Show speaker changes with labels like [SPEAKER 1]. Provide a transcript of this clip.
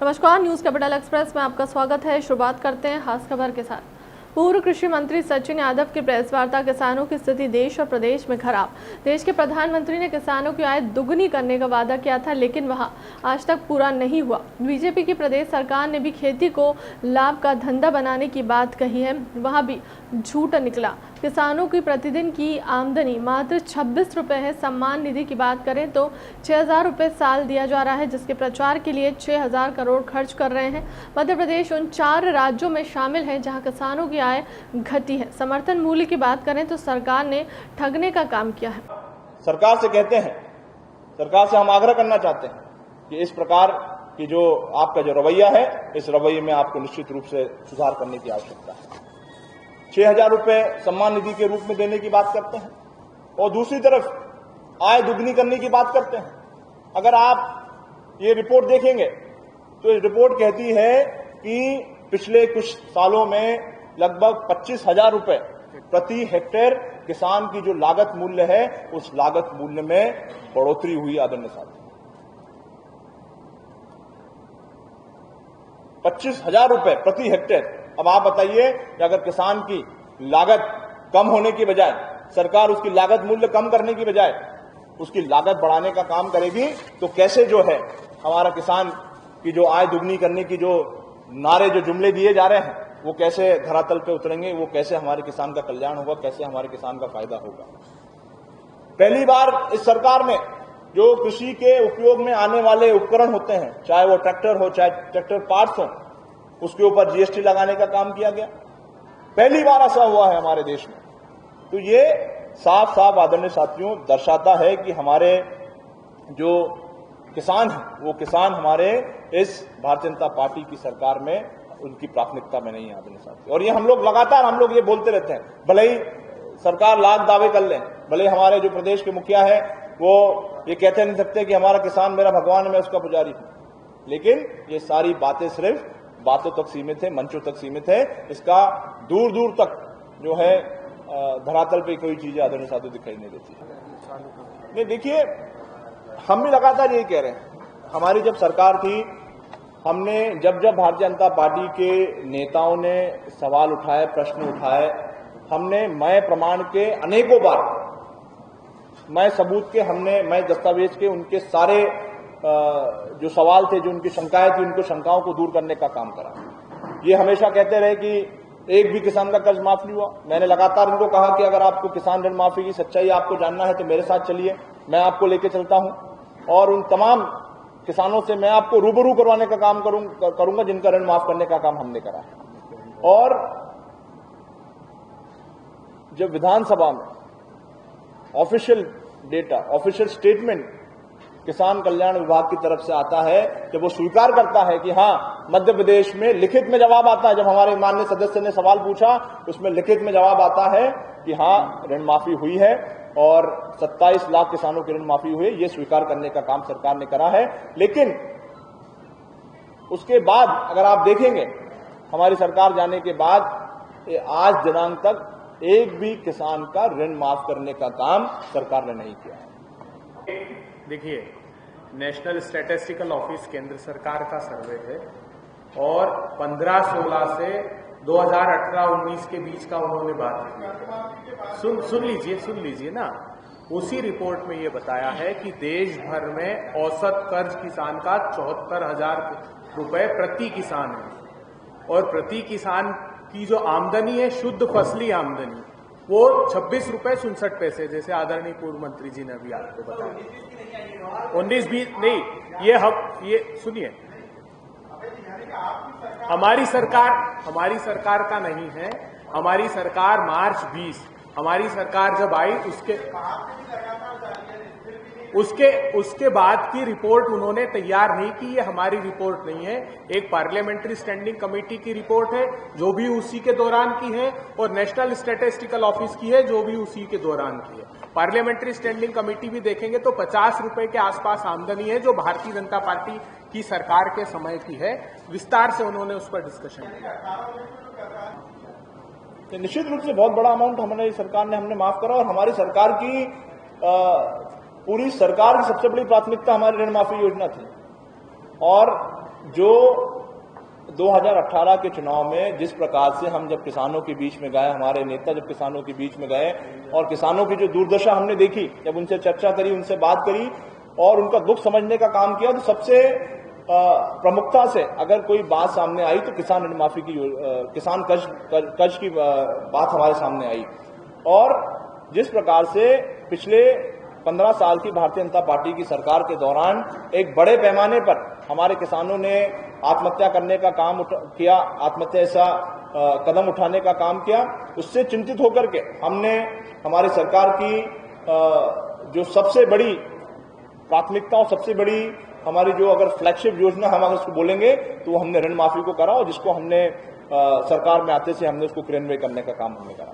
[SPEAKER 1] नमस्कार, news capital express में आपका स्वागत है। शुरुआत करते हैं खास खबर के साथ। पूर्व कृषि मंत्री सचिन यादव की प्रेस वार्ता। किसानों की स्थिति देश और प्रदेश में खराब। देश के प्रधानमंत्री ने किसानों की आय दुगनी करने का वादा किया था, लेकिन वह आज तक पूरा नहीं हुआ। बीजेपी की प्रदेश सरकार ने भी खेती को लाभ का धंधा बनाने की बात कही है, वहाँ भी झूठ निकला। किसानों की प्रतिदिन की आमदनी मात्र 26 रुपये है। सम्मान निधि की बात करें तो 6000 रुपये साल दिया जा रहा है, जिसके प्रचार के लिए 6000 करोड़ खर्च कर रहे हैं। मध्य प्रदेश उन 4 राज्यों में शामिल है जहां किसानों की आय घटी है। समर्थन मूल्य की बात करें तो सरकार ने ठगने का काम किया है।
[SPEAKER 2] सरकार से कहते हैं, सरकार से हम आग्रह करना चाहते हैं कि इस प्रकार की जो आपका जो रवैया है, इस रवैये में आपको निश्चित रूप से सुधार करने की आवश्यकता है। 6000 रुपये सम्मान निधि के रूप में देने की बात करते हैं और दूसरी तरफ आय दुगनी करने की बात करते हैं। अगर आप ये रिपोर्ट देखेंगे तो ये रिपोर्ट कहती है कि पिछले कुछ सालों में लगभग 25,000 रुपये प्रति हेक्टेयर किसान की जो लागत मूल्य है, उस लागत मूल्य में बढ़ोतरी हुई। आदरणीय साहब, 25,000 रुपये प्रति हेक्टेयर। अब आप बताइए कि अगर किसान की लागत कम होने की बजाय सरकार उसकी लागत मूल्य कम करने की बजाय उसकी लागत बढ़ाने का काम करेगी तो कैसे जो है हमारा किसान की जो आय दुगनी करने की जो नारे, जो जुमले दिए जा रहे हैं, वो कैसे धरातल पे उतरेंगे, वो कैसे हमारे किसान का कल्याण होगा, कैसे हमारे किसान का फायदा होगा। पहली बार इस सरकार ने जो कृषि के उपयोग में आने वाले उपकरण होते हैं, चाहे वो ट्रैक्टर हो, चाहे ट्रैक्टर पार्ट्स हो, उसके ऊपर जीएसटी लगाने का काम किया गया। पहली बार ऐसा हुआ है हमारे देश में। तो ये साफ साफ आदरणीय साथियों दर्शाता है कि हमारे जो किसान हैं, वो किसान हमारे इस भारतीय जनता पार्टी की सरकार में उनकी प्राथमिकता में नहीं है। आदरणीय साथियों, और ये हम लोग लगातार ये बोलते रहते हैं, भले ही सरकार लाख दावे कर ले, भले हमारे जो प्रदेश के मुखिया है वो ये कहते नहीं सकते कि हमारा किसान मेरा भगवान है, मैं उसका पुजारी हूं, लेकिन ये सारी बातें सिर्फ बातों तक सीमित है, मंचों तक सीमित है। इसका दूर दूर तक जो है धरातल पे कोई चीजें आदरणीय साथियों दिखाई नहीं देती। नहीं, देखिए, हम भी लगातार यही कह रहे हैं। हमारी जब सरकार थी, हमने जब भारतीय जनता पार्टी के नेताओं ने सवाल उठाए, प्रश्न उठाए, हमने मैं प्रमाण के अनेकों बार, मैं सबूत के, मैं दस्तावेज के उनके सारे जो सवाल थे, जो उनकी शंकाएं थी, उनको शंकाओं को दूर करने का काम करा। ये हमेशा कहते रहे कि एक भी किसान का कर्ज माफ नहीं हुआ। मैंने लगातार उनको कहा कि अगर आपको किसान ऋण माफी की सच्चाई आपको जानना है तो मेरे साथ चलिए, मैं आपको लेके चलता हूं और उन तमाम किसानों से मैं आपको रूबरू करवाने का काम करूंगा जिनका ऋण माफ करने का काम हमने करा है। और जब विधानसभा में ऑफिशियल डेटा, ऑफिशियल स्टेटमेंट किसान कल्याण विभाग की तरफ से आता है, जब वो स्वीकार करता है कि हाँ, मध्य प्रदेश में लिखित में जवाब आता है, जब हमारे माननीय सदस्य ने सवाल पूछा उसमें लिखित में जवाब आता है कि हाँ, ऋण माफी हुई है और 27 लाख किसानों की ऋण माफी हुई है, ये स्वीकार करने का काम सरकार ने करा है। लेकिन उसके बाद अगर आप देखेंगे, हमारी सरकार जाने के बाद आज दिनांक तक एक भी किसान का ऋण माफ करने का काम सरकार ने नहीं किया है।
[SPEAKER 3] देखिए, नेशनल स्टैटिस्टिकल ऑफिस केंद्र सरकार का सर्वे है और 15-16 से 2018-19 के बीच का उन्होंने बात की। सुन लीजिए ना। उसी रिपोर्ट में ये बताया है कि देश भर में औसत कर्ज किसान का 74,000 रुपए प्रति किसान है और प्रति किसान की जो आमदनी है, शुद्ध फसली आमदनी, वो 26 रुपए 67 पैसे, जैसे आदरणीय पूर्व मंत्री जी ने अभी आपको बताया। 19-20 नहीं, ये सुनिए, हमारी सरकार का नहीं है। हमारी सरकार मार्च 20, हमारी सरकार जब आई उसके बाद की रिपोर्ट उन्होंने तैयार नहीं की। ये हमारी रिपोर्ट नहीं है, एक पार्लियामेंट्री स्टैंडिंग कमेटी की रिपोर्ट है जो भी उसी के दौरान की है और नेशनल स्टैटिस्टिकल ऑफिस की है जो भी उसी के दौरान की है। पार्लियामेंट्री स्टैंडिंग कमेटी भी देखेंगे तो 50 रुपए के आसपास आमदनी है जो भारतीय जनता पार्टी की सरकार के समय की है। विस्तार से उन्होंने उस पर डिस्कशन किया।
[SPEAKER 2] निश्चित रूप से बहुत बड़ा अमाउंट हमारी सरकार ने हमने माफ करा और हमारी सरकार की पूरी सरकार की सबसे बड़ी प्राथमिकता हमारी ऋण माफी योजना थी। और जो 2018 के चुनाव में जिस प्रकार से हम जब किसानों के बीच में गए, हमारे नेता जब किसानों के बीच में गए और किसानों की जो दुर्दशा हमने देखी, जब उनसे चर्चा करी, उनसे बात करी और उनका दुख समझने का काम किया, तो सबसे प्रमुखता से अगर कोई बात सामने आई तो किसान ऋण माफी की, किसान कर्ज की बात हमारे सामने आई। और जिस प्रकार से पिछले 15 साल की भारतीय जनता पार्टी की सरकार के दौरान एक बड़े पैमाने पर हमारे किसानों ने आत्महत्या करने का काम किया, आत्महत्या ऐसा कदम उठाने का काम किया, उससे चिंतित होकर के हमने हमारी सरकार की जो सबसे बड़ी प्राथमिकता और सबसे बड़ी हमारी जो अगर फ्लैगशिप योजना हम अगर उसको बोलेंगे तो हमने ऋण माफी को करा और जिसको हमने सरकार में आते से हमने उसको क्रियान्वयन करने का काम हमने करा।